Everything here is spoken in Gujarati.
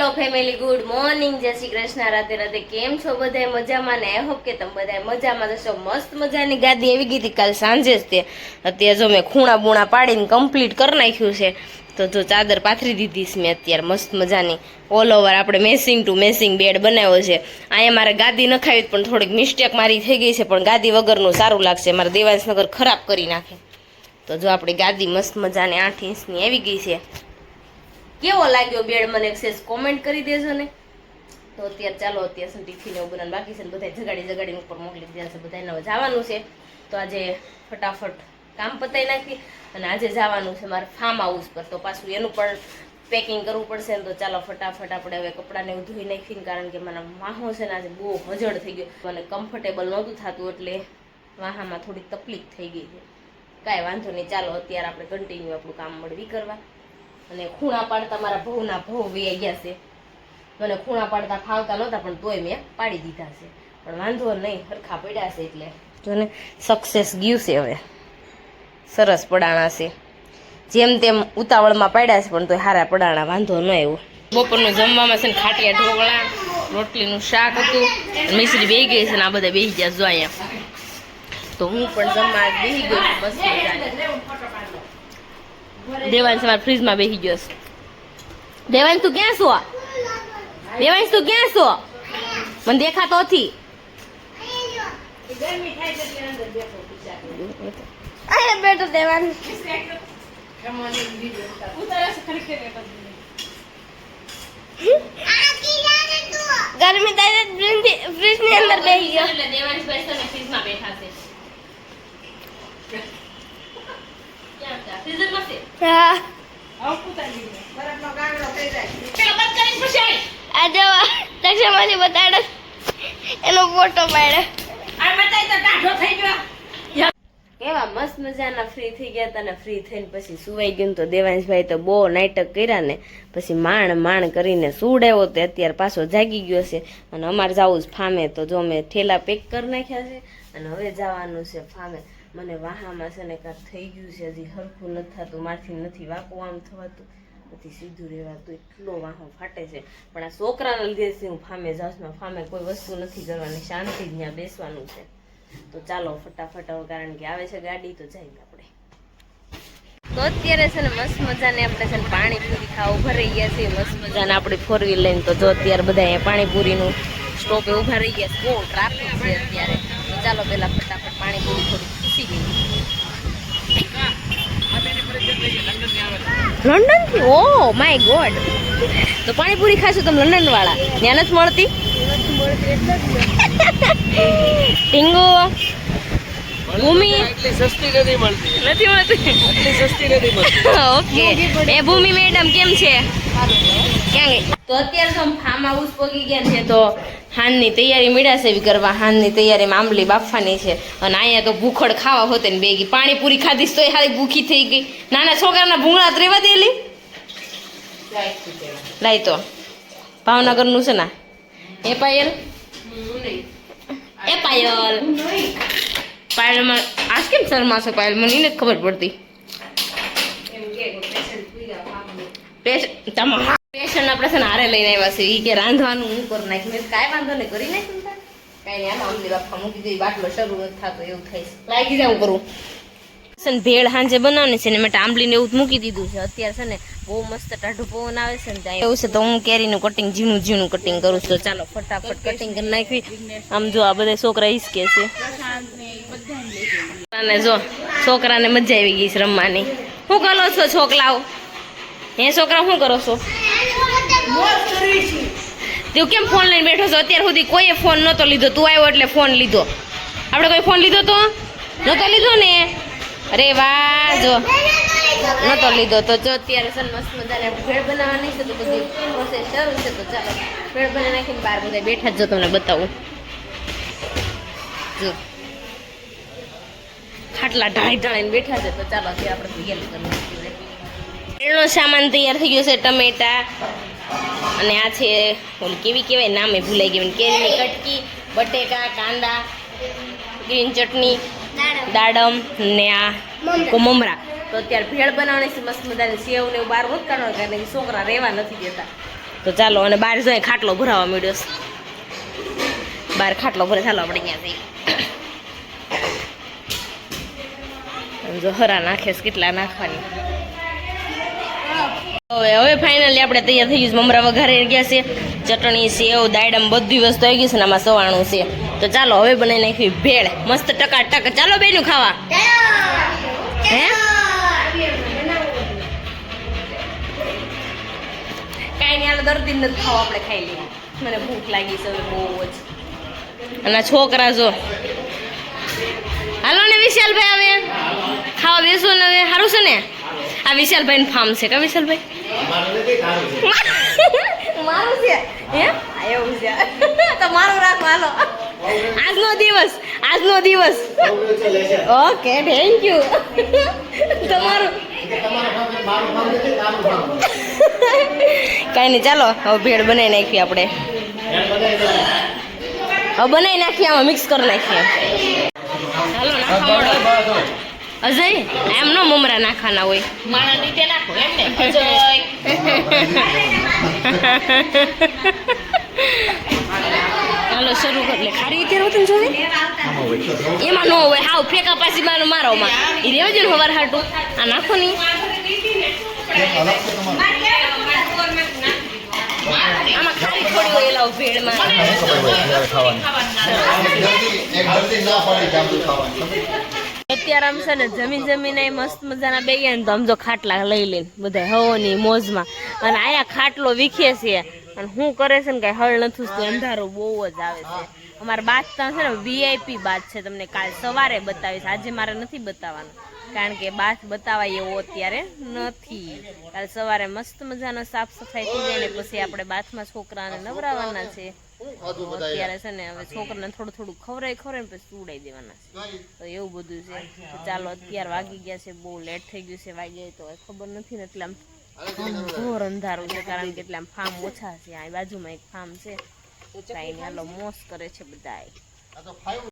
હેલો ફેમિલી, ગુડ મોર્નિંગ, જય શ્રી કૃષ્ણ, રાધે રાધે. કેમ છો બધા? મજામાં ને? આઈ હોપ કે તમે બધા મજામાં જશો. મસ્ત મજાની ગાદી આવી ગઈ હતી કાલ સાંજે જ. તે અત્યારે જો મેં ખૂણા બૂણા પાડીને કમ્પ્લીટ કરી નાખ્યું છે. તો જો ચાદર પાથરી દીધી છે મેં અત્યારે મસ્ત મજાની. ઓલ ઓવર આપણે મેસિંગ ટુ મેસિંગ બેડ બનાવ્યો છે. અહીંયા મારે ગાદી નખાવી પણ થોડીક મિસ્ટેક મારી થઈ ગઈ છે, પણ ગાદી વગરનું સારું લાગશે. મારે દેવાંશનગર ખરાબ કરી નાખે. તો જો આપણી ગાદી મસ્ત મજાની 8 ઇંચની આવી ગઈ છે. કેવો લાગ્યો બેડ મને એક્સેસ કોમેન્ટ કરી દેજો ને. તો અત્યારે ચાલો, અત્યારે સુધી ટિફિન એવું બનાવવાનું બાકી છે ને બધા જગાડીને ઉપર મોકલી દીધા છે. બધાને જવાનું છે તો આજે ફટાફટ કામ પતાવી નાખી અને આજે જવાનું છે મારે ફાર્મ હાઉસ પર. તો પાછું એનું પણ પેકિંગ કરવું પડશે ને. તો ચાલો ફટાફટ આપણે હવે કપડાને એવું ધોઈ નાખીને, કારણ કે મને વાહો છે ને આજે બહુ હજળ થઈ ગયો. મને કમ્ફર્ટેબલ નહોતું થતું એટલે વાહામાં થોડી તકલીફ થઈ ગઈ છે. કાંઈ વાંધો નહીં, ચાલો અત્યારે આપણે કન્ટિન્યુ આપણું કામ મળવી કરવા. અને ખૂણા પાડતા મારા ભવના ભવ વહી ગયા છે. મને ખૂણા પાડતા ફાવતા નહોતા પણ તોય મેં પાડી દીધા છે. પણ વાંધો નહીં, હરખા પડ્યા છે એટલે જો ને સક્સેસ ગયું છે. હવે સરસ પડાણા છે, જેમ તેમ ઉતાવળમાં પાડ્યા છે પણ તોય સારા પડાણા, વાંધો ન આવ્યો. બપોરનું જમવામાં છે ને ખાટિયા ઢોકળા, રોટલીનું શાક હતું, મિશ્રી બેસી ગઈ છે ને આ બધા બેસી ગયા જો અહીંયા. તો હું પણ જમવા બેસી ગયો છું મસ્ત મજાની. દેવાંશ તમારા ફ્રીજમાં બેસી ગયો છે. દેવાંશ તું ક્યાં છો? દેવાંશ તું ક્યાં છો? મને દેખાતો નથી. બેઠો દેવાંશ. ગરમી થાય ફ્રીજ ની અંદર બેસી ગયો. દેવાંશ ભાઈ તમે ફ્રીજમાં બેઠા છે. કેવા મસ્ત મજાના ફ્રી થઈ ગયા હતા ને ફ્રી થઈને પછી સુવાઈ ગયું. તો દેવાંશભાઈ તો બહુ નાટક કર્યા ને પછી માણ કરીને સુવડાવ્યો. તો અત્યારે પાછો જાગી ગયો છે અને અમારે જવું જ ફામે. તો જો મેં ઠેલા પેક કરી નાખ્યા છે અને હવે જવાનું છે ફામે. મને વાહામાં છે ને કાંક થઈ ગયું છે, હજી હરખું નથી થતું, મારથી નથી વાંકું આમ થવાતું, નથી સીધું રહેવાતું, એટલો વાહો ફાટે છે. પણ આ છોકરાના લીધે છે હું ફામે જાઉં છું. ફામે કોઈ વસ્તુ નથી કરવાની, શાંતિ જ ત્યાં બેસવાનું છે. તો ચાલો ફટાફટ, કારણ કે આવે છે ગાડી તો જઈએ આપણે. તો અત્યારે છે ને મસ્ત મજાને આપણે છે ને પાણીપુરી ખાવા ઉભા રહી ગયા છીએ મસ્ત મજાને આપણી 4 વ્હીલ લઈને. તો જો અત્યારે બધા અહીંયા પાણીપુરીનું સ્ટોપે ઉભા રહી ગયા છે. બહુ ટ્રાફિક છે અત્યારે. તો ચાલો પહેલા ફટાફટ પાણીપુરી થોડી ખુશી ગઈ. લંડન થી? Oh my God. તો પાણીપુરી ખાશું તમે લંડન વાળા? ત્યાં નથી મળતી? ટીંગુ ભૂમિ સસ્તી નથી મળતી. નથી મળતી? સસ્તી નથી મળતી. ઓકે. એ ભૂમિ મેડમ કેમ છે? ક્યાં ગઈ? તો અત્યારે તો ફાર્મ હાઉસ પગી ગયા છે. તો હાનની તૈયારી મળ્યા છે કરવા. હાનની તૈયારીમાં આંબલી બાફવાની છે. અને અહીંયા તો ભૂખડ ખાવા હોતે ને બેગી પાણીપુરી ખાધીશ તોય હારી ભૂખી થઈ ગઈ. નાના છોકરાના ભૂંગળા રેવા દેલી લાઈ. તો ભાવનગરનું છે ને એ પાયલ, એ પાયલ પાયલમાં આજ કેમ શર્મા છે પાયલ? મને નથી ખબર પડતી. પેશન આપણે છે ને હારે લઈને આવ્યા છે. એ કે રાંધવાનું હું કરી નાખી. કાંઈ વાંધો નહીં, કરી નાખી. કાંઈ નહીં, આમલી બાફા મૂકી દઈ. બાટલો શરૂ નથી થતો એવું થાય છે. લાગી જાઉં કરું. ભેળ સાંજે બનાવવાની છે ને મેં આંબલીને એવું મૂકી દીધું છે. અત્યારે છે ને બહુ મસ્ત ટાઢું પવન આવે છે ને ત્યાં એવું છે. તો હું કેરીનું કટિંગ ઝીણું કટિંગ કરું છું. તો ચાલો ફટાફટ કટિંગ કરી નાખવી. આમ જો આ બધા છોકરા હિસકે છે અને જો છોકરાને મજા આવી ગઈ છે રમવાની. શું કરો છો છોકરાઓ? હે છોકરા શું કરો છો? તું કેમ ફોન લઈને બેઠો છો? અત્યાર સુધી કોઈએ ફોન નહોતો લીધો, તું આવ્યો એટલે ફોન લીધો. આપણે કોઈ ફોન લીધો તો નહોતો લીધો ને? અરે વાહ, જો નહોતો લીધો. તો જો અત્યારે છે મસ્ત મજાને ભેળ બનાવવાની છે. તો બધી પ્રોસેસ શરૂ છે. તો ચાલો ભેળ બનાવી નાખીને બહાર બધા બેઠા જ જો તમને બતાવું. જો ખાટલા ઢાળીને બેઠા છે. તો ચાલો અત્યારે આપણે તૈયારી કરી નાખીએ. ભેળનો સામાન તૈયાર થઈ ગયો છે. ટમેટા અને આ છે ઓલી કેવી કહેવાય, નામે ભૂલાઈ ગયું. કેરીની કટકી, બટેકા, કાંદા, ગ્રીન ચટણી, દાડમ ને આ મમરા. તો અત્યારે ભેળ બનાવવાની છે મસ્ત મજાની. સેવ ને એવું બહાર નથી કાઢવાનું, કારણ કે છોકરા રહેવા નથી દેતા. તો ચાલો, અને બહાર જઈ ખાટલો ભરાવા મળ્યો છે, બહાર ખાટલો ભરે, ચાલો આપણે ત્યાંથી જો હરા નાખે છે, કેટલા નાખવાની. હવે ફાઇનલી આપણે તૈયાર થઈ ગયું, મમરા વઘારે ગયા છે, ચટણી, સેવ, દાયડમ બધી વસ્તુ આવી ગઈ છે ને આમાં સવાણું છે. તો ચાલો હવે બનાવી નાખી ભેળ મસ્ત ટકાટક. ચાલો બેનું ખાવા. હે કાંઈ નહીં, હાલો દર્દી નથી ખાવા, આપણે ખાઈ લઈએ. મને ભૂખ લાગી છે હવે બહુ જ. અને છોકરા જો, હાલો ને વિશાલભાઈ હવે ખાવા બેસો ને. હવે સારું છે ને, આ વિશાલભાઈ ફાર્મ છે કા વિશાલભાઈ? મારું છે હે, એવું છે તો મારું રાખો. હાલો આજનો દિવસ. Okay thank you. તમારું કઈ નહીં, ચાલો હવે ભેળ બનાવી નાખીએ આપણે. હવે બનાવી નાખીએ, આમાં મિક્સ કરી નાખીએ. હાલો નાખવા માંડો. અજય એમ નો મમરા નાખવાના હોય, મારા રીતે નાખો એમ ને અજય. હાલો શરૂ કર લે. ખારી અત્યારે હોતું જોવે એમાં ન હોય, હાવ ફેંકા પાછી મારોમાં એ રેવજો ને હવાર હાટું. આ નાખો નહીં, આમાં ખારી થોડી હોય એલા ભેળમાં. અત્યારે આમ છે ને જમીને મસ્ત મજાના બે ગયા ને તો આમ જો ખાટલા લઈ લઈને બધા હવાની મોજમાં, અને આયા ખાટલો વીખે છે અને શું કરે છે ને કઈ હળ નથી ઉઠતું, અંધારો બહુ જ આવે છે. અમારા બાથ ત્યાં છે ને VIP બાથ છે, તમને કાલ સવારે બતાવીશ, આજે મારે નથી બતાવવાનું કારણ કે બાથ બતાવાય એવો અત્યારે નથી. કાલ સવારે મસ્ત મજાનો સાફ સફાઈ થઈ જાય ને પછી આપણે બાથમાં છોકરાને નવરાવાના છે. અત્યારે છે ને હવે છોકરાને થોડું ખવડાવી પછી ઉડાઈ દેવાના છે, તો એવું બધું છે. તો ચાલો અત્યારે વાગી ગયા છે, બહુ લેટ થઈ ગયું છે, વાગ્યા તો ખબર નથી ને, એટલે આમ ઘોર અંધારું છે કારણ કે એટલે આમ ફાર્મ ઓછા છે. આ બાજુમાં એક ફાર્મ છે, હાલો મોસ કરે છે બધા.